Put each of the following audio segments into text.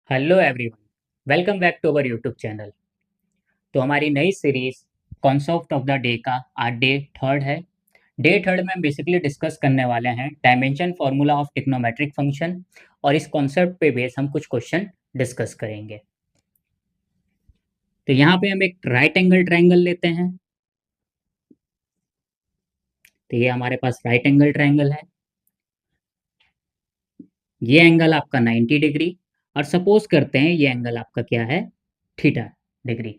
Hello everyone, welcome back to our YouTube channel. तो हमारी नई series concept of the day का आज डे थर्ड है। डे थर्ड में हम बेसिकली डिस्कस करने वाले हैं dimension formula of trigonometric function, और इस कॉन्सेप्ट पे बेस हम कुछ क्वेश्चन डिस्कस करेंगे। तो यहाँ पे हम एक राइट एंगल ट्रायंगल लेते हैं। तो ये हमारे पास राइट एंगल ट्रायंगल है। ये एंगल आपका 90 डिग्री, और सपोज करते हैं ये एंगल आपका क्या है, थीटा डिग्री।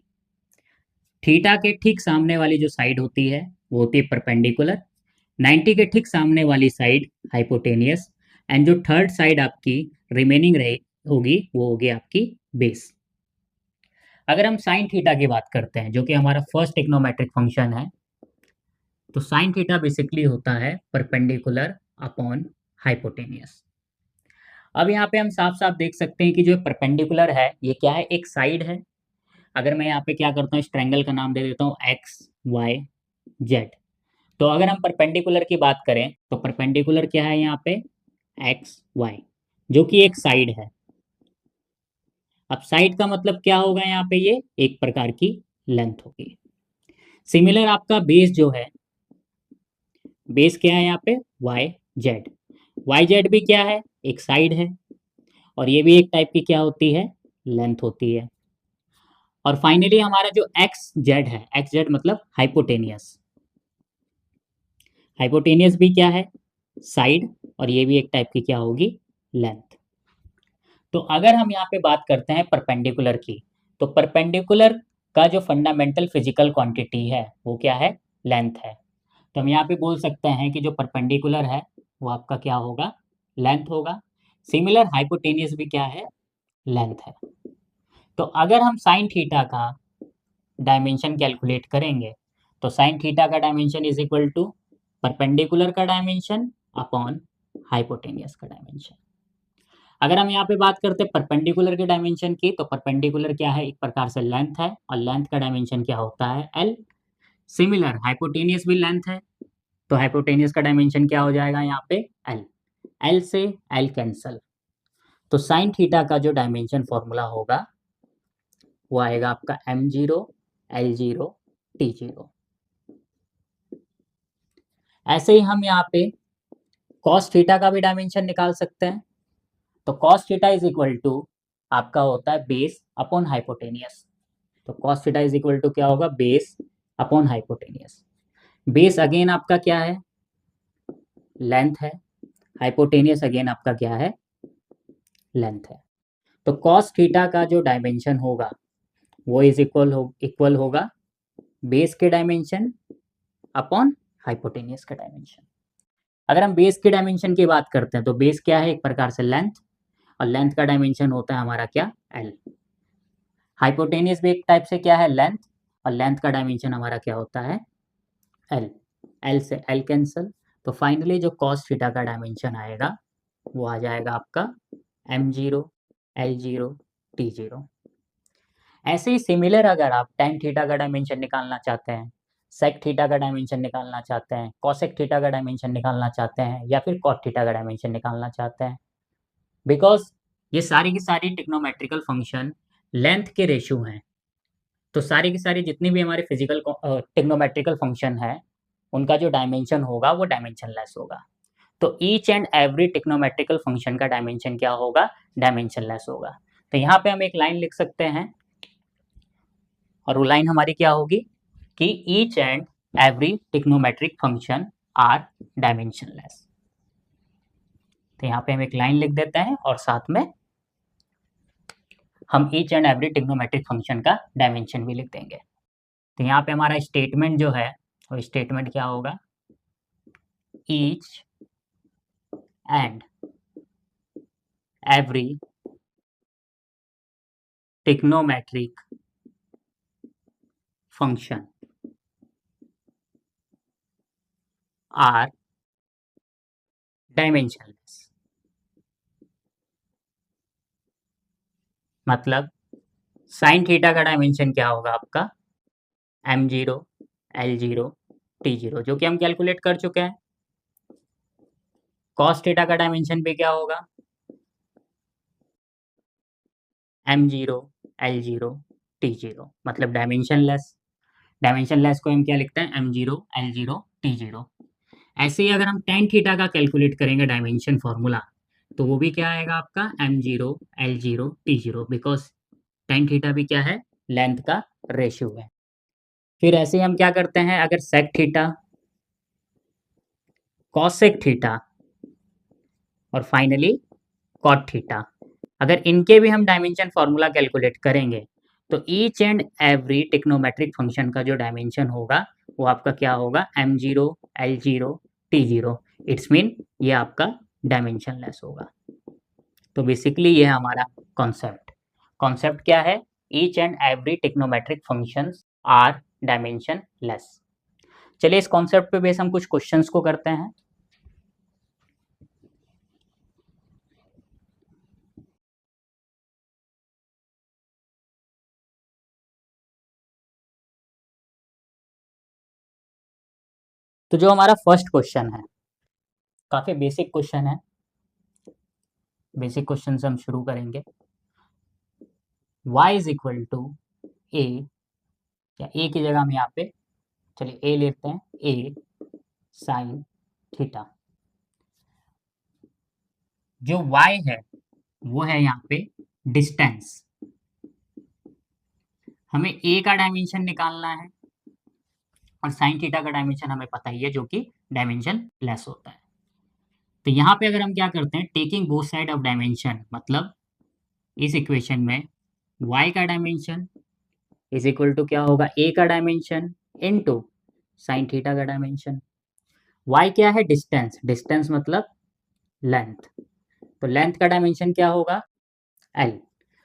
थीटा के ठीक सामने वाली जो साइड होती है वो होती है परपेंडिकुलर, 90 के ठीक सामने वाली साइड हाइपोटेनियस, एंड जो थर्ड साइड आपकी रिमेनिंग रहे होगी वो होगी आपकी बेस। अगर हम साइन थीटा की बात करते हैं जो कि हमारा फर्स्ट ट्रिग्नोमेट्रिक फंक्शन है, तो साइन थीटा बेसिकली होता है परपेंडिकुलर अपॉन हाइपोटेनियस। अब यहाँ पे हम साफ साफ देख सकते हैं कि जो परपेंडिकुलर है ये क्या है, एक साइड है। अगर मैं यहाँ पे क्या करता हूँ, इस ट्रायंगल का नाम दे देता हूँ एक्स वाई जेड। तो अगर हम परपेंडिकुलर की बात करें तो परपेंडिकुलर क्या है यहाँ पे, एक्स वाई, जो कि एक साइड है। अब साइड का मतलब क्या होगा, यहाँ पे ये एक प्रकार की लेंथ होगी। सिमिलर आपका बेस जो है, बेस क्या है यहाँ पे, वाई जेड। वाई जेड भी क्या है, एक साइड है, और ये भी एक टाइप की क्या होती है, लेंथ होती है। और फाइनली हमारा जो एक्स जेड है, एक्स जेड मतलब हाइपोटेनियस। हाइपोटेनियस भी क्या है, साइड, और ये भी एक टाइप की क्या होगी, लेंथ। तो अगर हम यहाँ पे बात करते हैं परपेंडिकुलर की, तो परपेंडिकुलर का जो फंडामेंटल फिजिकल क्वांटिटी है वो क्या है, लेंथ है। तो हम यहाँ पे बोल सकते हैं कि जो परपेंडिकुलर है वो आपका क्या होगा, लेंथ होगा। सिमिलर हाइपोटेनियस भी क्या है, लेंथ है। तो अगर हम साइन थीटा का डायमेंशन कैलकुलेट करेंगे, तो साइन थीटा का dimension is equal to perpendicular का डायमेंशन अपॉन हाइपोटेनियस का डायमेंशन। अगर हम यहाँ पे बात करते हैं परपेंडिकुलर के डायमेंशन की, तो परपेंडिकुलर क्या है, एक प्रकार से लेंथ है, और लेंथ का डायमेंशन क्या होता है, एल। सिमिलर हाइपोटेनियस भी लेंथ है, तो हाइपोटेनियस का डायमेंशन क्या हो जाएगा यहाँ पे, एल। एल से एल कैंसल, तो साइन थीटा का जो डायमेंशन फॉर्मूला होगा वो आएगा आपका M zero L zero T zero. ऐसे ही हम यहाँ पे कॉस थीटा का भी डायमेंशन निकाल सकते हैं। तो cos theta is equal to आपका होता है बेस अपॉन हाइपोटेनियस। तो cos theta is equal to क्या होगा, base upon hypotenuse. Base again आपका क्या है, लेंथ है। हाइपोटेनियस अगेन आपका क्या है, लेंथ है। तो कॉस थीटा का जो डायमेंशन होगा वो इज इक्वल होगा बेस के डायमेंशन अपॉन हाइपोटेनियस का डायमेंशन। अगर हम बेस के डायमेंशन की बात करते हैं तो बेस क्या है, एक प्रकार से लेंथ, और लेंथ का डायमेंशन होता है हमारा क्या, एल। हाइपोटेनियस भी एक टाइप से क्या है, लेंथ, और लेंथ का डायमेंशन हमारा क्या होता है, एल। एल से एल कैंसल, तो फाइनली जो कॉस थीटा का डायमेंशन आएगा वो आ जाएगा आपका M zero L zero T zero. ऐसे ही सिमिलर अगर आप टेन थीटा का डायमेंशन निकालना चाहते हैं, सेक थीटा का डायमेंशन निकालना चाहते हैं, कॉसेक थीटा का डायमेंशन निकालना चाहते हैं, या फिर कॉट थीटा का डायमेंशन निकालना चाहते हैं, बिकॉज ये सारी की सारी ट्रिग्नोमेट्रिकल फंक्शन लेंथ के रेशियो हैं। तो सारी की सारी जितनी भी हमारी फिजिकल ट्रिग्नोमेट्रिकल फंक्शन है उनका जो डायमेंशन होगा वो डायमेंशन लेस होगा। तो each and every trigonometrical function का डायमेंशन क्या होगा, डायमेंशन लेस होगा। तो यहाँ पे हम एक लाइन लिख सकते हैं, और वो लाइन हमारी क्या होगी कि each and every trigonometric function are dimensionless. तो यहाँ पे हम एक लाइन लिख देते हैं और साथ में हम each and every trigonometric function का डायमेंशन भी लिख देंगे। तो यहाँ पे हमारा स्टेटमेंट जो है वो स्टेटमेंट क्या होगा, each and every trigonometric function are dimensionless. मतलब साइन थीटा का डायमेंशन क्या होगा आपका, M zero L zero T zero, जो कि हम कैलकुलेट कर चुके हैं। कॉस थीटा का डायमेंशन भी क्या होगा, m0 l0 t0, मतलब डायमेंशन लेस को हम क्या लिखते हैं, m0 l0 t0। ऐसे ही अगर हम टेन थीटा का कैलकुलेट करेंगे डायमेंशन फॉर्मूला, तो वो भी क्या आएगा आपका m0 l0 t0, because tan theta भी क्या है, लेंथ का रेशियो है। फिर ऐसे ही हम क्या करते हैं, अगर सेक थीटा, कॉसेक थीटा और फाइनली कॉट थीटा, अगर इनके भी हम डायमेंशन फॉर्मूला कैलकुलेट करेंगे, तो ईच एंड एवरी टिक्नोमेट्रिक फंक्शन का जो डायमेंशन होगा वो आपका क्या होगा, m0 l0 t0। It's mean ये आपका डायमेंशन लेस होगा। तो बेसिकली ये है हमारा कॉन्सेप्ट क्या है, each and every trigonometric functions are dimensionless. चलिए इस कॉन्सेप्ट पे बेस हम कुछ क्वेश्चंस को करते हैं। तो जो हमारा फर्स्ट क्वेश्चन है, काफी बेसिक क्वेश्चन है, बेसिक क्वेश्चन से हम शुरू करेंगे। y इज इक्वल टू ए, या ए की जगह हम यहाँ पे चलिए ए लेते हैं, ए साइन थीटा। जो y है वो है यहाँ पे डिस्टेंस, हमें a का डायमेंशन निकालना है और साइन थीटा का डायमेंशन हमें पता ही है, जो कि डायमेंशन लेस होता है। तो यहाँ पे अगर हम क्या करते हैं, taking both side of dimension, मतलब इस इक्वेशन में y का डायमेंशन इज इक्वल टू क्या होगा, a का डायमेंशन इनटू साइन थीटा का डायमेंशन। y क्या है, डिस्टेंस मतलब लेंथ, तो लेंथ का डायमेंशन क्या होगा, l।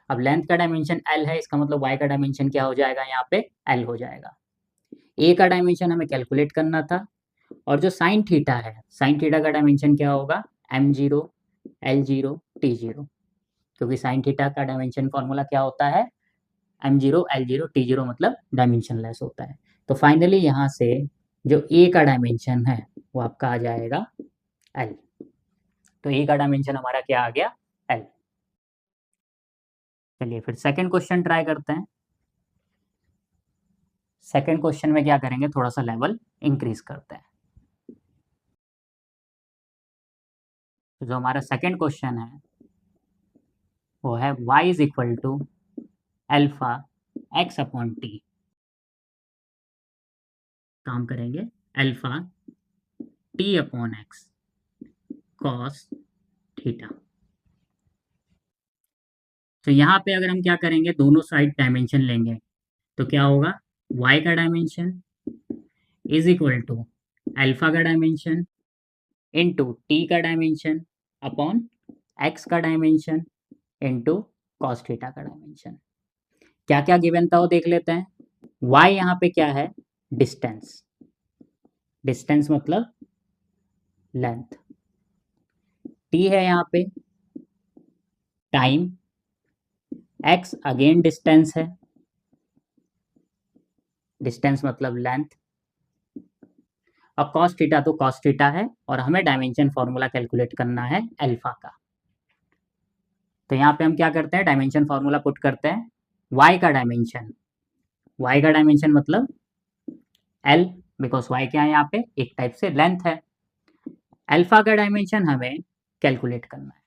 अब लेंथ का डायमेंशन l है, इसका मतलब y का डायमेंशन क्या हो जाएगा, यहाँ पे l हो जाएगा। a का डायमेंशन हमें कैलकुलेट करना था, और जो साइन थीटा है, साइन थीटा का डायमेंशन क्या होगा, m0 l0 t0, क्योंकि साइन थीटा का डायमेंशन फॉर्मूला क्या होता है, m0 l0 t0, मतलब डायमेंशन लेस होता है। तो फाइनली यहाँ से जो a का डायमेंशन है वो आपका आ जाएगा l। तो a का डायमेंशन हमारा क्या आ गया, l। चलिए फिर सेकंड क्वेश्चन ट्राई करते हैं। सेकंड क्वेश्चन में क्या करेंगे, थोड़ा सा लेवल इंक्रीज करते हैं। तो जो हमारा सेकंड क्वेश्चन है वो है y is equal to alpha x upon t. काम करेंगे alpha t upon x cos theta. तो यहाँ पे अगर हम क्या करेंगे, दोनों साइड डायमेंशन लेंगे, तो क्या होगा, y का dimension is equal to alpha का डायमेंशन इंटू टी का डायमेंशन अपॉन एक्स का डायमेंशन इंटू कॉस थीटा का डायमेंशन। क्या क्या गिवन था वो देख लेते हैं। y यहाँ पे क्या है, डिस्टेंस मतलब लेंथ, t है यहाँ पे टाइम, x अगेन डिस्टेंस मतलब लेंथ, अब कॉस थीटा तो कॉस थीटा है, और हमें डायमेंशन फॉर्मूला कैलकुलेट करना है अल्फा का। तो यहाँ पे हम क्या करते हैं, डायमेंशन फॉर्मूला पुट करते हैं, y का डायमेंशन मतलब l, बिकॉज y क्या है यहाँ पे, एक टाइप से लेंथ है। अल्फा का डायमेंशन हमें कैलकुलेट करना है।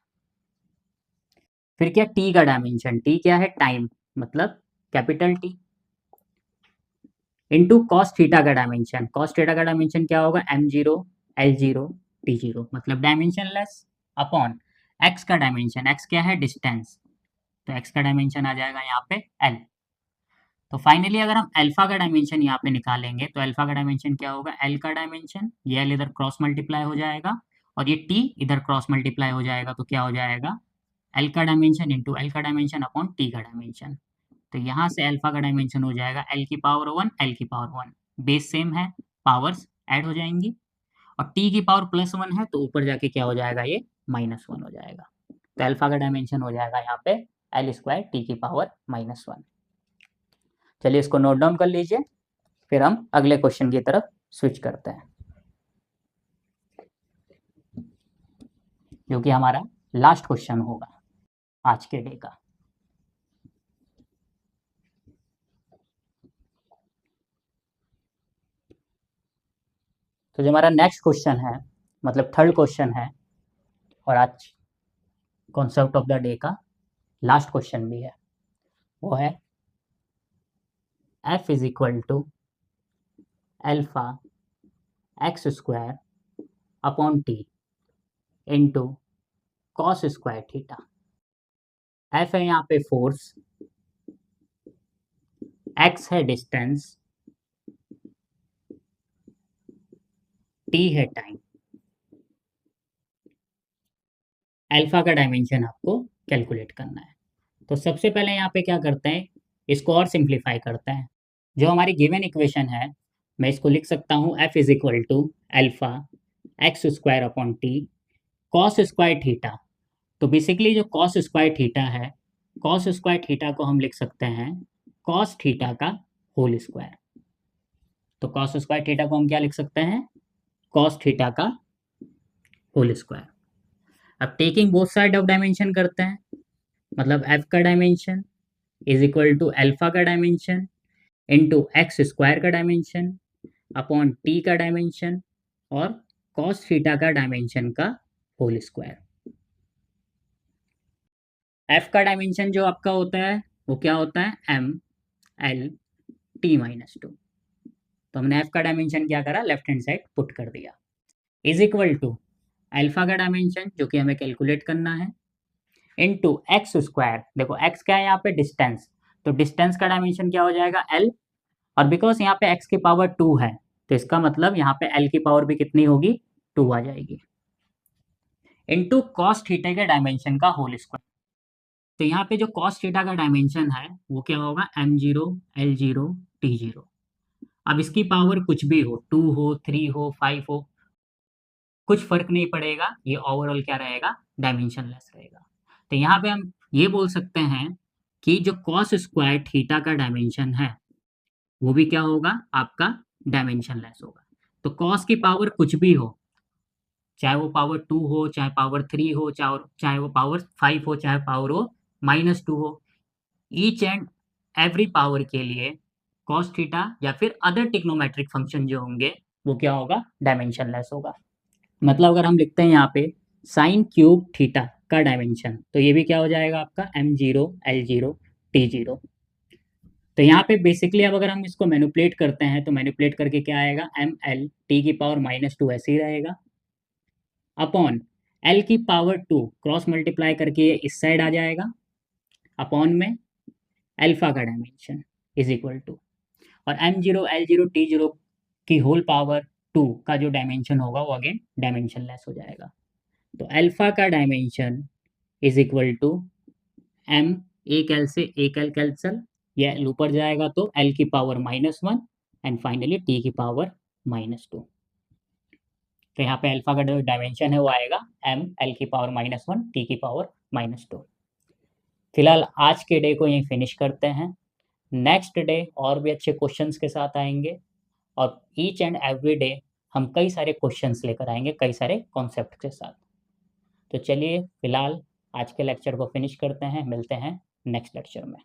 फिर क्या, t का डायमेंशन, t क्या है, टाइम मतलब capital T, into cos theta का डायमेंशन, कॉस थीटा का डायमेंशन क्या होगा, m0 l0 t0, मतलब डायमेंशन लेस, अपॉन x का डायमेंशन, x क्या है, डिस्टेंस, तो x का डायमेंशन आ जाएगा यहाँ पे l। तो फाइनली अगर हम अल्फा का डायमेंशन यहाँ पे निकालेंगे, तो अल्फा का डायमेंशन क्या होगा, l का डायमेंशन, ये l इधर क्रॉस मल्टीप्लाई हो जाएगा और ये t इधर क्रॉस मल्टीप्लाई हो जाएगा, तो क्या हो जाएगा, l का डायमेंशन इंटू l का डायमेंशन अपॉन t का डायमेंशन। तो यहाँ से अल्फा का डायमेंशन हो जाएगा l की पावर 1 l की पावर 1, बेस सेम है, पावर्स ऐड हो जाएंगी, और t की पावर +1 है तो ऊपर जाके क्या हो जाएगा, ये -1 हो जाएगा। तो अल्फा का डायमेंशन हो जाएगा यहाँ पे l² t की पावर -1। चलिए इसको नोट डाउन कर लीजिए, फिर हम अगले क्वेश्चन की तरफ स्विच करते हैं, जो कि हमारा लास्ट क्वेश्चन होगा आज के डे का। तो जो हमारा नेक्स्ट क्वेश्चन है, मतलब थर्ड क्वेश्चन है और आज कॉन्सेप्ट ऑफ द डे का लास्ट क्वेश्चन भी है, वो है f is equal to alpha x square upon t into cos square theta. f है यहाँ पे फोर्स, x है डिस्टेंस, t है टाइम। अल्फा का डायमेंशन आपको कैलकुलेट करना है। तो सबसे पहले यहाँ पे क्या करते हैं, इसको और सिंप्लीफाई करते हैं। जो हमारी गिवन इक्वेशन है, मैं इसको लिख सकता हूँ f is equal to alpha x square upon t cos square theta. तो बेसिकली जो कॉस स्क्वायर थीटा है, कॉस स्क्वायर थीटा को हम लिख सकते हैं कॉस थीटा का होल स्क्वायर। तो कॉस स्क्वायर थीटा को हम क्या लिख सकते हैं, कॉस थीटा का होल स्क्वायर। अब taking both side of dimension करते हैं, मतलब f का dimension is equal to alpha का डायमेंशन इंटू एक्स स्क्वायर का डायमेंशन अपॉन टी का डायमेंशन और कॉस थीटा का डायमेंशन का होल स्क्वायर। f का डायमेंशन जो आपका होता है वो क्या होता है, m l t माइनस 2। तो हमने f का डायमेंशन क्या करा, लेफ्ट हैंड साइड पुट कर दिया, इज इक्वल टू अल्फा का डायमेंशन जो कि हमें कैलकुलेट करना है इनटू एक्स स्क्वायर। देखो x क्या है यहाँ पे, डिस्टेंस, तो डिस्टेंस का डायमेंशन क्या हो जाएगा l, और बिकॉज यहाँ पे x की पावर 2 है तो इसका मतलब यहाँ पे l की पावर भी कितनी होगी, 2 आ जाएगी, इनटू कॉस थीटा के डायमेंशन का होल स्क्वायर। तो यहाँ पे जो कॉस थीटा का डायमेंशन है वो क्या होगा, m0 l0 t0। अब इसकी पावर कुछ भी हो, 2 हो 3 हो 5 हो, कुछ फर्क नहीं पड़ेगा, ये ओवरऑल क्या रहेगा, डायमेंशन लेस रहेगा। तो यहाँ पे हम ये बोल सकते हैं कि जो कॉस स्क्वायर थीटा का डायमेंशन है वो भी क्या होगा, आपका डायमेंशन लेस होगा। तो कॉस की पावर कुछ भी हो, चाहे वो पावर 2 हो, चाहे पावर 3 हो, चाहे वो पावर 5 हो, चाहे पावर हो -2 हो, ईच एंड एवरी पावर के लिए कॉस थीटा या फिर अदर टिग्नोमेट्रिक फंक्शन जो होंगे वो क्या होगा, डायमेंशन लेस होगा। मतलब अगर हम लिखते हैं यहाँ पे साइन क्यूब थीटा का डायमेंशन, तो ये भी क्या हो जाएगा आपका m0 l0 t0। तो यहाँ पे बेसिकली अब अगर हम इसको मैनिपुलेट करते हैं तो मैनिपुलेट करके क्या आएगा, ml t की पावर -2 ऐसे ही रहेगा अपॉन l की पावर 2 क्रॉस मल्टीप्लाई करके ये इस साइड आ जाएगा अपॉन में अल्फा का डायमेंशन इज इक्वल टू, और m0 l0 t0 की होल पावर 2 का जो डायमेंशन होगा वो अगेन डायमेंशन लेस हो जाएगा। तो अल्फा का dimension is equal to m, एक l से एक l कैंसल, यह ऊपर जाएगा तो l की पावर -1 एंड फाइनली t की पावर -2। तो यहाँ पे अल्फा का जो डायमेंशन है वो आएगा m l की पावर -1 t की पावर -2। फिलहाल आज के डे को यहीं फिनिश करते हैं, नेक्स्ट डे और भी अच्छे क्वेश्चंस के साथ आएंगे और ईच एंड एवरी डे हम कई सारे क्वेश्चंस लेकर आएंगे, कई सारे कॉन्सेप्ट के साथ। तो चलिए फिलहाल आज के लेक्चर को फिनिश करते हैं, मिलते हैं नेक्स्ट लेक्चर में।